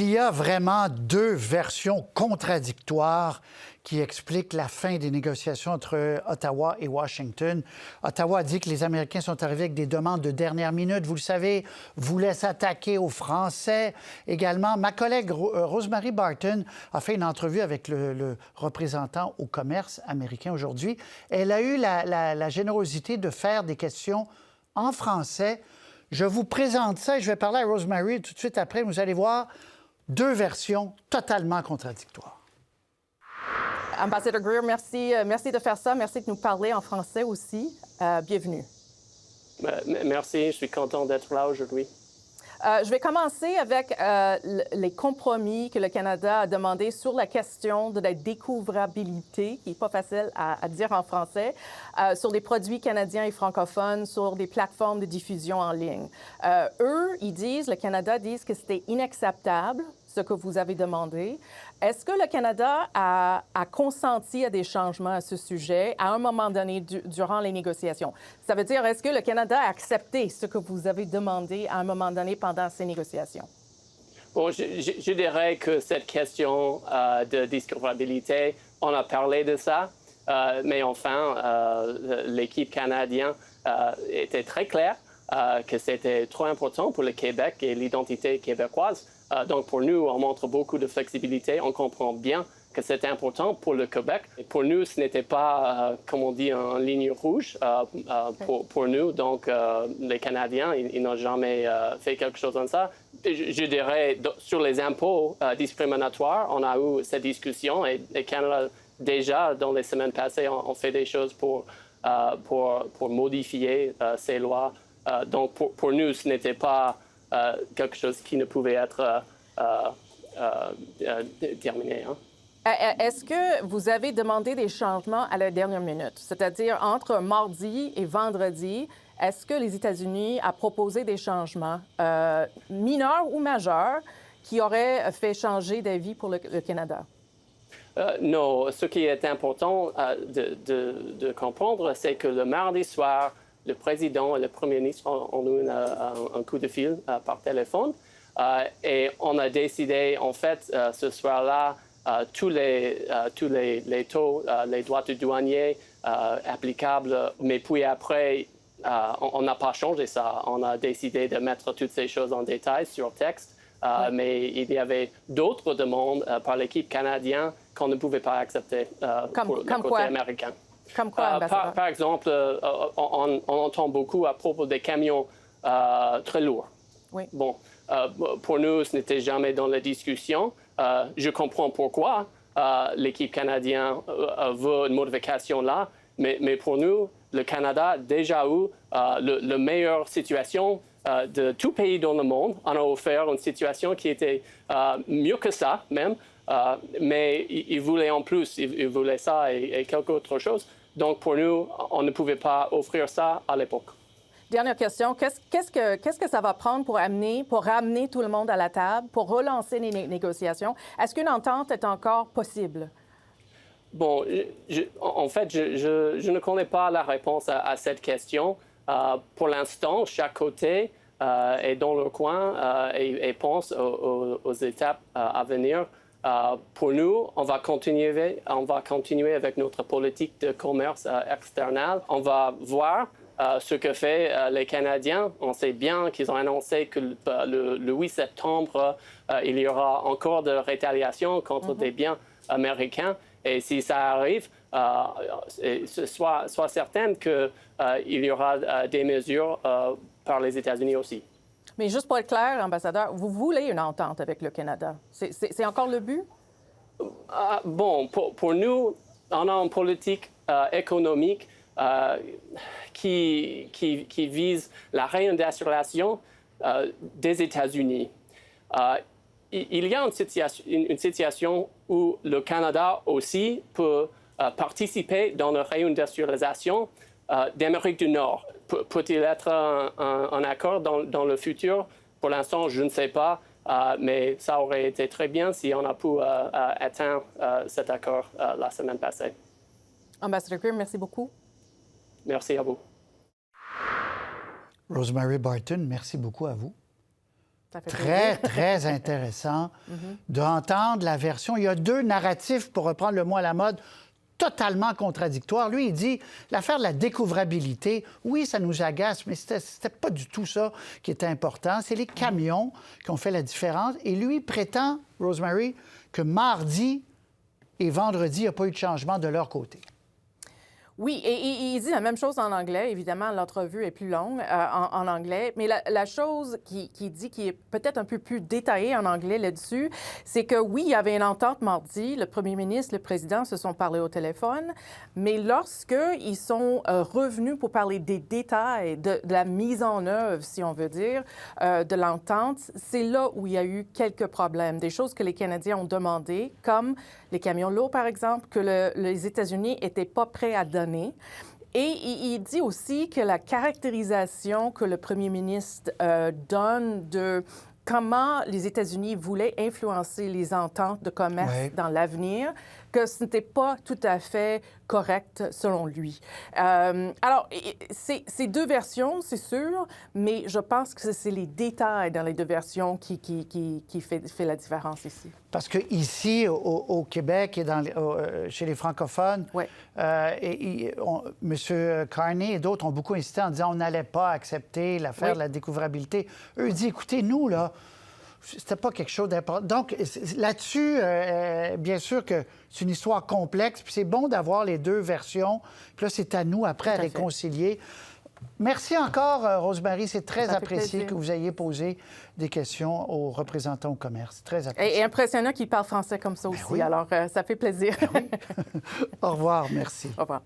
Il y a vraiment deux versions contradictoires qui expliquent la fin des négociations entre Ottawa et Washington. Ottawa dit que les Américains sont arrivés avec des demandes de dernière minute. Vous le savez, voulaient s'attaquer aux Français. Également, ma collègue Rosemary Barton a fait une entrevue avec le représentant au commerce américain aujourd'hui. Elle a eu la générosité de faire des questions en français. Je vous présente ça et je vais parler à Rosemary tout de suite après. Vous allez voir deux versions totalement contradictoires. Ambassadeur Greer, merci de faire ça. Merci de nous parler en français aussi. Bienvenue. Merci, je suis content d'être là aujourd'hui. Je vais commencer avec les compromis que le Canada a demandé sur la question de la découvrabilité, qui n'est pas facile à dire en français, sur les produits canadiens et francophones, sur des plateformes de diffusion en ligne. Le Canada dit que c'était inacceptable, ce que vous avez demandé. Est-ce que le Canada a consenti à des changements à ce sujet à un moment donné durant les négociations? Ça veut dire, est-ce que le Canada a accepté ce que vous avez demandé à un moment donné pendant ces négociations? Bon, je dirais que cette question de découvrabilité, on a parlé de ça, mais enfin, l'équipe canadienne était très claire que c'était trop important pour le Québec et l'identité québécoise. Donc, pour nous, on montre beaucoup de flexibilité. On comprend bien que c'est important pour le Québec. Et pour nous, ce n'était pas, comme on dit, une ligne rouge pour nous. Donc, les Canadiens, ils n'ont jamais fait quelque chose comme ça. Je dirais, sur les impôts discriminatoires, on a eu cette discussion et le Canada, déjà, dans les semaines passées, on fait des choses pour modifier ces lois. Donc, pour nous, ce n'était pas quelque chose qui ne pouvait être terminé. Hein. Est-ce que vous avez demandé des changements à la dernière minute? C'est-à-dire, entre mardi et vendredi, est-ce que les États-Unis ont proposé des changements mineurs ou majeurs qui auraient fait changer d'avis pour le Canada? Non. Ce qui est important de comprendre, c'est que le mardi soir, le président et le premier ministre ont eu un coup de fil par téléphone et on a décidé, en fait, ce soir-là, tous les taux, les droits de douanier applicables, mais puis après, on n'a pas changé ça. On a décidé de mettre toutes ces choses en détail sur texte, mais il y avait d'autres demandes par l'équipe canadienne qu'on ne pouvait pas accepter pour le côté américain. Comme quoi, ambassadeur? Par exemple, on entend beaucoup à propos des camions très lourds. Oui. Bon, pour nous, ce n'était jamais dans la discussion. Je comprends pourquoi l'équipe canadienne veut une modification là, mais pour nous, le Canada a déjà eu la meilleure situation de tout pays dans le monde. On a offert une situation qui était mieux que ça, même. Mais ils voulaient en plus, ils voulaient ça et quelque autre chose. Donc, pour nous, on ne pouvait pas offrir ça à l'époque. Dernière question. Qu'est-ce que ça va prendre pour ramener tout le monde à la table, pour relancer les négociations? Est-ce qu'une entente est encore possible? Bon, en fait, je ne connais pas la réponse à cette question. Pour l'instant, chaque côté est dans le coin et pense aux étapes à venir. Pour nous, on va continuer avec notre politique de commerce externe. On va voir ce que fait les Canadiens. On sait bien qu'ils ont annoncé que le 8 septembre, il y aura encore de rétaliation contre des biens américains. Et si ça arrive, sois certaine qu'il y aura des mesures par les États-Unis aussi. Mais juste pour être clair, ambassadeur, vous voulez une entente avec le Canada. C'est encore le but? Bon, pour nous, on a une politique économique qui vise la réindustrialisation des États-Unis. Il y a une situation où le Canada aussi peut participer dans la réindustrialisation d'Amérique du Nord. Peut-il être un accord dans le futur? Pour l'instant, je ne sais pas, mais ça aurait été très bien si on a pu atteindre cet accord la semaine passée. Ambassadeur Greer, merci beaucoup. Merci à vous. Rosemary Barton, merci beaucoup à vous. Ça fait très, plaisir. très intéressant d'entendre la version. Il y a deux narratifs, pour reprendre le mot à la mode, totalement contradictoires. Lui, il dit, l'affaire de la découvrabilité, oui, ça nous agace, mais c'était pas du tout ça qui était important. C'est les camions qui ont fait la différence. Et lui prétend, Rosemary, que mardi et vendredi, il n'y a pas eu de changement de leur côté. Oui, et il dit la même chose en anglais. Évidemment, l'entrevue est plus longue en anglais. Mais la chose qu'il dit, qui est peut-être un peu plus détaillée en anglais là-dessus, c'est que oui, il y avait une entente mardi. Le premier ministre, le président se sont parlé au téléphone. Mais lorsqu'ils sont revenus pour parler des détails de la mise en œuvre, si on veut dire, de l'entente, c'est là où il y a eu quelques problèmes. Des choses que les Canadiens ont demandées, comme les camions lourds, par exemple, que les États-Unis n'étaient pas prêts à donner. Et il dit aussi que la caractérisation que le premier ministre donne de comment les États-Unis voulaient influencer les ententes de commerce dans l'avenir, que ce n'était pas tout à fait correct selon lui. Alors, c'est deux versions, c'est sûr, mais je pense que c'est les détails dans les deux versions qui fait la différence ici. Parce qu'ici, au Québec et chez les francophones, M. Carney et d'autres ont beaucoup insisté en disant on n'allait pas accepter l'affaire de la découvrabilité. Eux disent, écoutez, nous, là, c'était pas quelque chose d'important. Donc, là-dessus, bien sûr que c'est une histoire complexe, puis c'est bon d'avoir les deux versions. Puis là, c'est à nous, après, à réconcilier. Merci encore, Rosemary. C'est très apprécié que vous ayez posé des questions aux représentants au commerce. Très apprécié. Et impressionnant qu'il parle français comme ça aussi. Oui. Alors, ça fait plaisir. Au revoir. Merci. Au revoir.